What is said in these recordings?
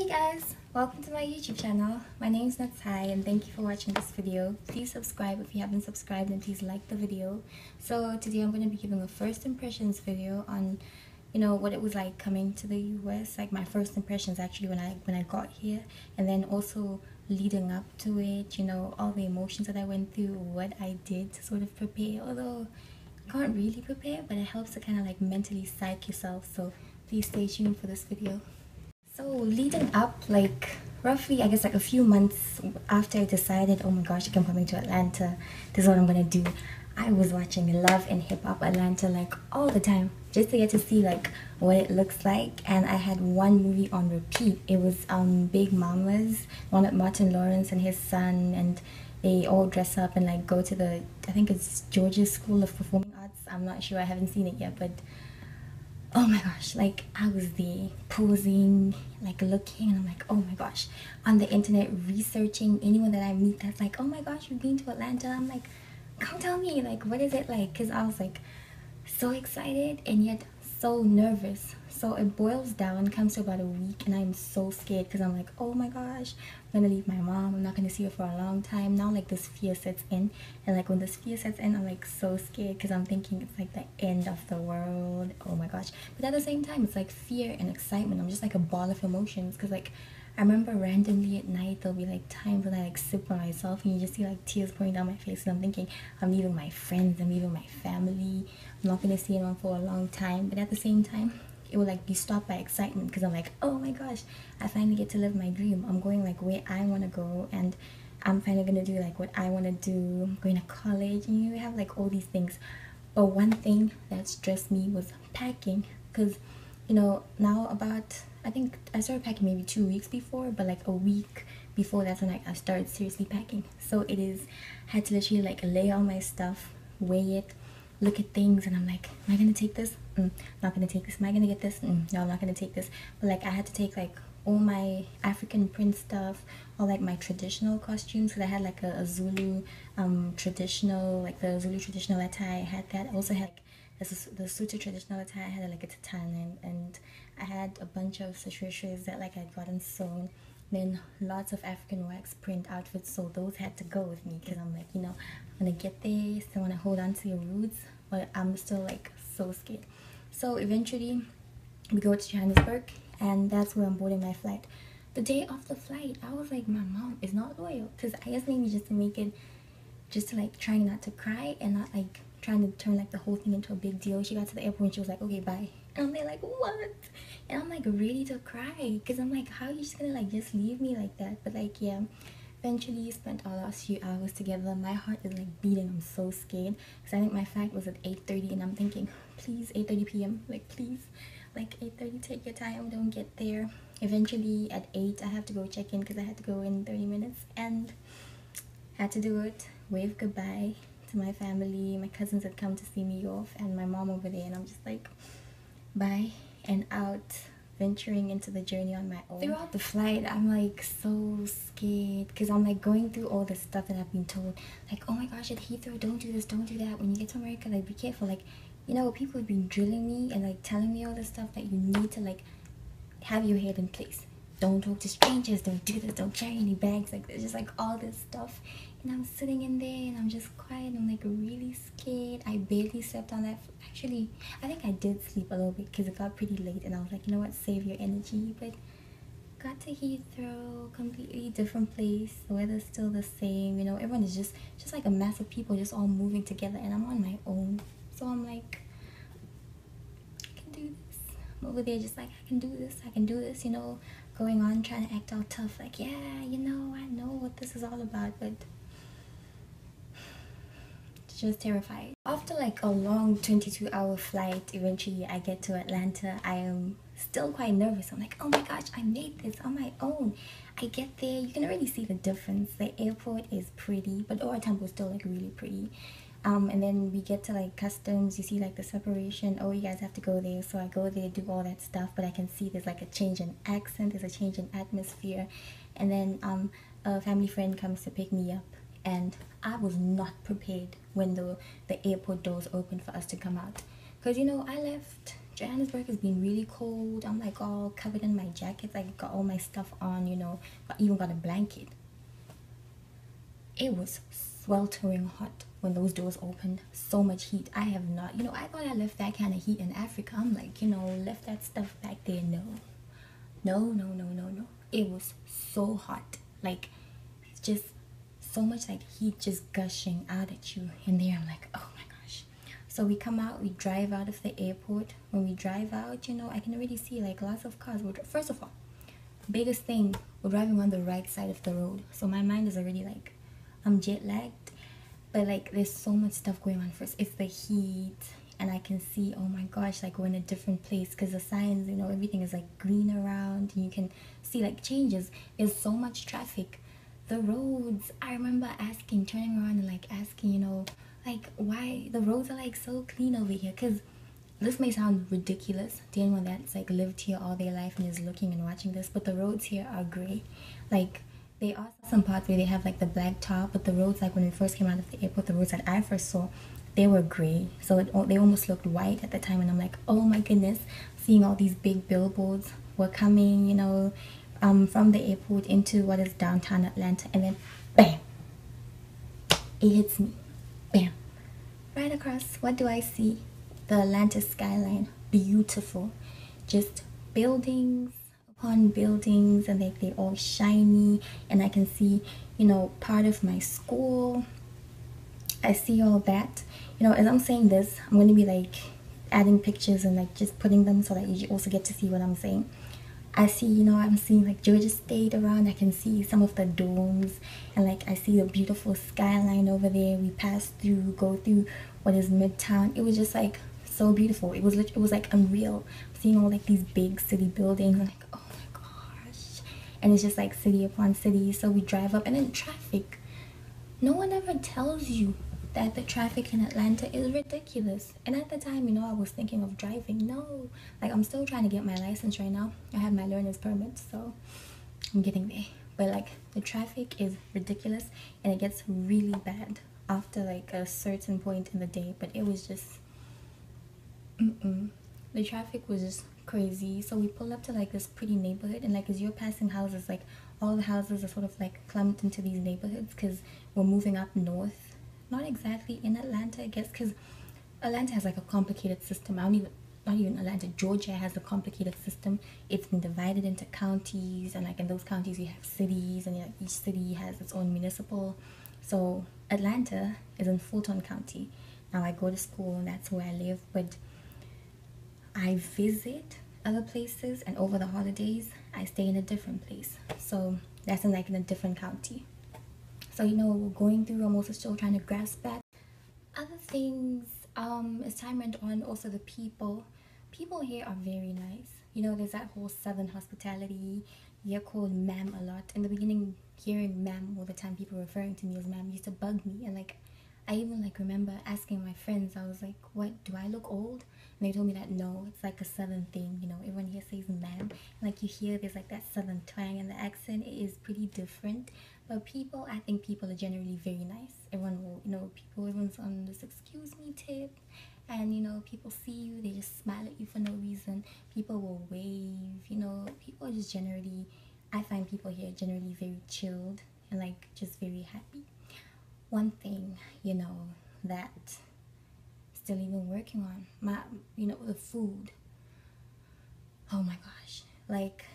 Hey guys, welcome to my YouTube channel. My name is Natsai and thank you for watching this video. Please subscribe if you haven't subscribed and please like the video. So today I'm going to be giving a first impressions video on what it was like coming to the US, like my first impressions actually when I got here, and then also leading up to it, all the emotions that I went through, what I did to sort of prepare, although you can't really prepare, but it helps to kind of like mentally psych yourself. So please stay tuned for this video. So leading up, like roughly I guess like a few months after I decided, oh my gosh, I'm coming to Atlanta, this is what I'm gonna do, I was watching Love and Hip Hop Atlanta like all the time just to get to see like what it looks like. And I had one movie on repeat. It was Big Mama's, one with Martin Lawrence and his son, and they all dress up and like go to the, I think it's Georgia's School of Performing Arts. I'm not sure, I haven't seen it yet, but oh my gosh, like I was there posing, like looking, and I'm like, oh my gosh, on the internet researching anyone that I meet that's like, oh my gosh, you've been to Atlanta. I'm like, come tell me, like, what is it like? Because I was like so excited and yet so nervous. So it boils down, comes to about a week, and I'm so scared because I'm like, oh my gosh, I'm gonna leave my mom, I'm not gonna see her for a long time. Now like this fear sets in, and like when this fear sets in, I'm like so scared because I'm thinking it's like the end of the world. Oh my gosh. But at the same time, it's like fear and excitement. I'm just like a ball of emotions because like I remember randomly at night there'll be like times when I like sit by myself and you just see like tears pouring down my face, and I'm thinking I'm leaving my friends, I'm leaving my family, I'm not gonna see anyone for a long time. But at the same time, it will like be stopped by excitement because I'm like, oh my gosh, I finally get to live my dream. I'm going like where I want to go, and I'm finally gonna do like what I want to do. I'm going to college, and you have like all these things. But one thing that stressed me was packing, because now about, I think I started packing maybe 2 weeks before, but like a week before that's when I started seriously packing. So it is, had to literally like lay all my stuff, weigh it, look at things, and I'm like, am I gonna take this? Not gonna take this. Am I gonna get this? No, I'm not gonna take this. But like I had to take like all my African print stuff, all like my traditional costumes, because I had like a Zulu traditional, like the Zulu traditional attire. I had that. I also had like the Sutu traditional attire. I had like a tatane, and I had a bunch of sashishis that like I'd gotten sewn. Then lots of African wax print outfits, so those had to go with me because I'm like, I'm gonna get there, still want to hold on to your roots, but I'm still like so scared. So eventually we go to Johannesburg, and that's where I'm boarding my flight. The day of the flight, I was like, my mom is not loyal, because I guess maybe just to make it, just to like trying not to cry and not like trying to turn like the whole thing into a big deal. She got to the airport and she was like, okay, bye. And I'm there like, what? And I'm like ready to cry because I'm like, how are you just gonna like just leave me like that? But like, yeah, eventually spent our last few hours together. My heart is like beating. I'm so scared because I think my flight was at 8:30, and I'm thinking, please, 8:30 p.m. like please, like 8:30, take your time, don't get there. Eventually at 8 I have to go check in because I had to go in 30 minutes, and had to do it, wave goodbye to my family. My cousins had come to see me off and my mom over there, and I'm just like, bye, and out, venturing into the journey on my own. Throughout the flight, I'm like so scared because I'm like going through all the stuff that I've been told, like, oh my gosh, at Heathrow, don't do this, don't do that. When you get to America, like, be careful. Like, people have been drilling me and like telling me all this stuff that you need to like have your head in place. Don't talk to strangers, don't do this, don't carry any bags. Like, there's just like all this stuff, and I'm sitting in there and I'm just quiet. I'm like really scared. I barely slept on that. Actually, I think I did sleep a little bit because it got pretty late, and I was like, you know what, save your energy. But got to Heathrow, completely different place. The weather's still the same. Everyone is just like a mass of people just all moving together, and I'm on my own. So I'm like, I can do this. I'm over there just like, I can do this, going on trying to act all tough, like, yeah, I know what this is all about, but just terrified. After like a long 22-hour flight, eventually I get to Atlanta. I am still quite nervous. I'm like, oh my gosh, I made this on my own. I get there, you can already see the difference. The airport is pretty, but Ora Temple is still like really pretty. And then we get to like customs, you see like the separation. Oh, you guys have to go there. So I go there, do all that stuff, but I can see there's like a change in accent, there's a change in atmosphere. And then a family friend comes to pick me up, and I was not prepared when the airport doors opened for us to come out, because I left Johannesburg has been really cold. I'm like all covered in my jackets. I got all my stuff on, you know. I even got a blanket. It was sweltering hot when those doors opened. So much heat. I have not, you know, I thought I left that kind of heat in Africa. I'm like, you know, left that stuff back there. No. No, no, no, no, no. It was so hot. Like, just so much like heat just gushing out at you. And there I'm like, oh my gosh. So we come out, we drive out of the airport. When we drive out, you know, I can already see like lots of cars. First of all, biggest thing, we're driving on the right side of the road. So my mind is already like, I'm jet lagged. But like there's so much stuff going on. First, it's the heat. And I can see, oh my gosh, like we're in a different place because the signs, you know, everything is like green around and you can see like changes. There's so much traffic. The roads, I remember turning around and like asking, you know, like why the roads are like so clean over here. Because this may sound ridiculous to anyone that's like lived here all their life and is looking and watching this, but the roads here are gray. Like there are some parts where they have like the black top, but the roads, like when we first came out of the airport, the roads that I first saw, they were gray, so they almost looked white at the time. And I'm like, oh my goodness, seeing all these big billboards were coming, you know, from the airport into what is downtown Atlanta, and then bam, it hits me, bam, right across. What do I see? The Atlanta skyline, beautiful, just buildings upon buildings, and they're all shiny, and I can see, you know, part of my school. I see all that. You know, as I'm saying this, I'm going to be like adding pictures and like just putting them so that you also get to see what I'm saying. I see, you know, I'm seeing like Georgia State around. I can see some of the domes, and like I see the beautiful skyline over there. We go through what is Midtown. It was just like so beautiful. It was like unreal. Seeing all like these big city buildings. I'm like, oh my gosh. And it's just like city upon city. So we drive up, and then traffic. No one ever tells you that the traffic in Atlanta is ridiculous. And at the time, you know, I was thinking of driving. No, like I'm still trying to get my license right now. I have my learner's permit, so I'm getting there. But like the traffic is ridiculous, and it gets really bad after like a certain point in the day. But it was just, the traffic was just crazy. So we pull up to like this pretty neighborhood, and like as you're passing houses, like all the houses are sort of like clumped into these neighborhoods because we're moving up north. Not exactly in Atlanta, I guess, because Atlanta has like a complicated system. Not even Atlanta, Georgia has a complicated system. It's been divided into counties, and like in those counties you have cities, and like each city has its own municipal. So Atlanta is in Fulton County. Now I go to school, and that's where I live, but I visit other places, and over the holidays I stay in a different place. So that's in a different county. So, you know, we're going through, I'm also still trying to grasp that. Other things, as time went on, also the people here are very nice. You know, there's that whole Southern hospitality. You're called ma'am a lot. In the beginning, hearing ma'am all the time, people referring to me as ma'am used to bug me. And like, I even like remember asking my friends, I was like, what, do I look old? And they told me that no, it's like a Southern thing, you know, everyone here says ma'am. And like you hear there's like that Southern twang, and the accent is pretty different. But people, I think people are generally very nice. Everyone will, you know, everyone's on this excuse me tip. And, you know, people see you, they just smile at you for no reason. People will wave, you know, people are just generally, I find people here generally very chilled and like just very happy. One thing, you know, that still even working on, the food. Oh my gosh, like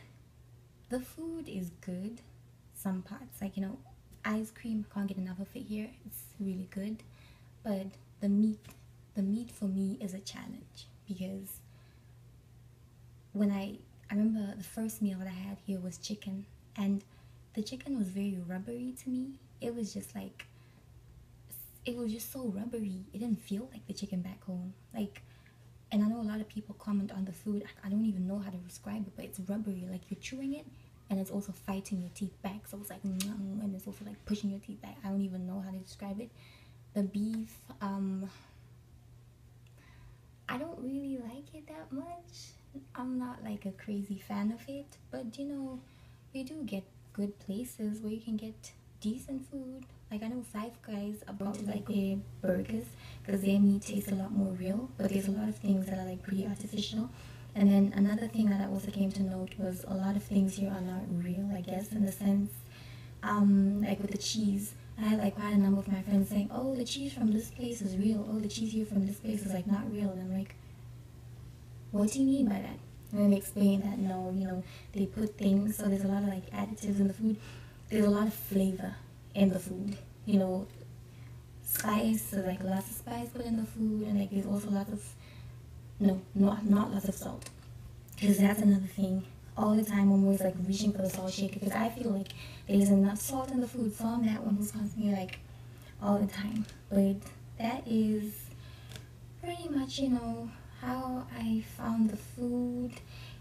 the food is good. Some parts, like, you know, ice cream, can't get enough of it here. It's really good. But the meat for me is a challenge, because when I remember the first meal that I had here was chicken, and the chicken was very rubbery to me. It was just so rubbery. It didn't feel like the chicken back home. Like, and I know a lot of people comment on the food. I don't even know how to describe it, but it's rubbery. Like you're chewing it, and it's also fighting your teeth back. So it's like, and it's also like pushing your teeth back. I don't even know how to describe it. The beef, I don't really like it that much. I'm not like a crazy fan of it, but you know, we do get good places where you can get decent food. Like I know Five Guys about to like their burgers because their meat tastes a lot more real, but there's a lot of things that are like pretty artificial. And then another thing that I also came to note was a lot of things here are not real, I guess, in the sense, like with the cheese. I had like quite a number of my friends saying, "Oh, the cheese from this place is real. Oh, the cheese here from this place is like not real." And I'm like, "What do you mean by that?" And then they explain that no, they put things, so there's a lot of like additives in the food. There's a lot of flavor in the food, spice, so like lots of spice put in the food, and like there's also lots of no, not lots of salt, because that's another thing. All the time I'm always like reaching for the salt shaker because I feel like there's enough salt in the food, so I'm that one who's constantly like all the time. But that is pretty much how I found the food.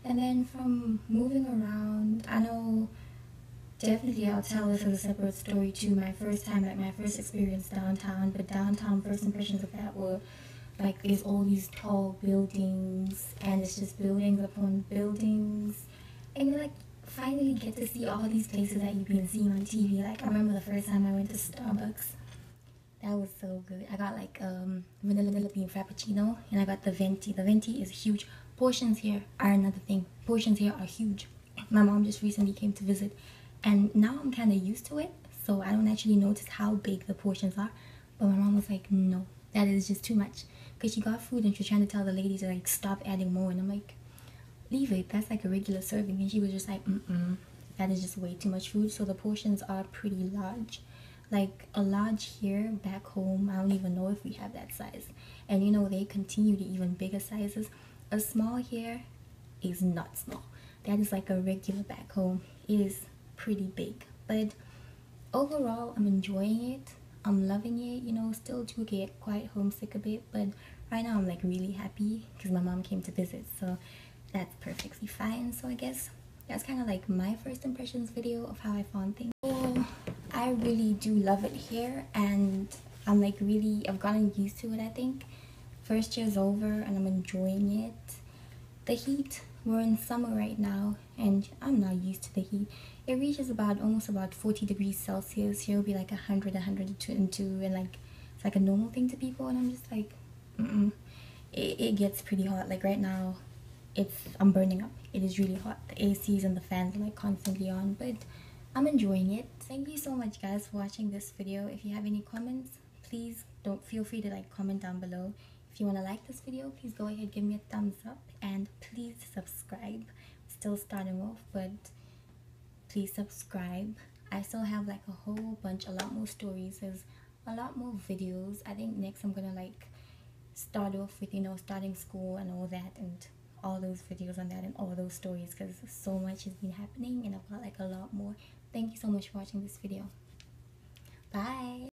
And then from moving around, I know definitely I'll tell this as a separate story too. My first time, like my first experience downtown, but downtown first impressions of that were like there's all these tall buildings and it's just buildings upon buildings, and you like finally get to see all these places that you've been seeing on TV. Like I remember the first time I went to Starbucks. That was so good. I got like vanilla bean frappuccino, and I got the venti. The venti is huge. Portions here are another thing. Portions here are huge. My mom just recently came to visit, and now I'm kind of used to it, so I don't actually notice how big the portions are. But my mom was like, "No, that is just too much," because she got food and she was trying to tell the lady to like stop adding more, and I'm like, "Leave it. That's like a regular serving." And she was just like, that is just way too much food." So the portions are pretty large. Like a large here back home, I don't even know if we have that size. And they continue to even bigger sizes. A small here is not small. That is like a regular back home. It is pretty big. But overall, I'm enjoying it. I'm loving it. Still do get quite homesick a bit, but right now I'm like really happy because my mom came to visit. So that's perfectly fine. So I guess that's kind of like my first impressions video of how I found things. So I really do love it here, and I'm like I've gotten used to it. I think first year's over and I'm enjoying it. The heat, we're in summer right now and I'm not used to the heat. It reaches almost about 40 degrees Celsius. Here will be like 100, 102, and like it's like a normal thing to people, and I'm just like, it gets pretty hot. Like right now, I'm burning up. It is really hot. The ACs and the fans are like constantly on, but I'm enjoying it. Thank you so much guys for watching this video. If you have any comments, please don't feel free to like comment down below. If you want to like this video, please go ahead, give me a thumbs up, and please subscribe. Still starting off, but please subscribe. I still have like a lot more stories. There's a lot more videos. I think next I'm gonna like start off with starting school and all that, and all those videos on that and all those stories, because so much has been happening and I've got like a lot more. Thank you so much for watching this video.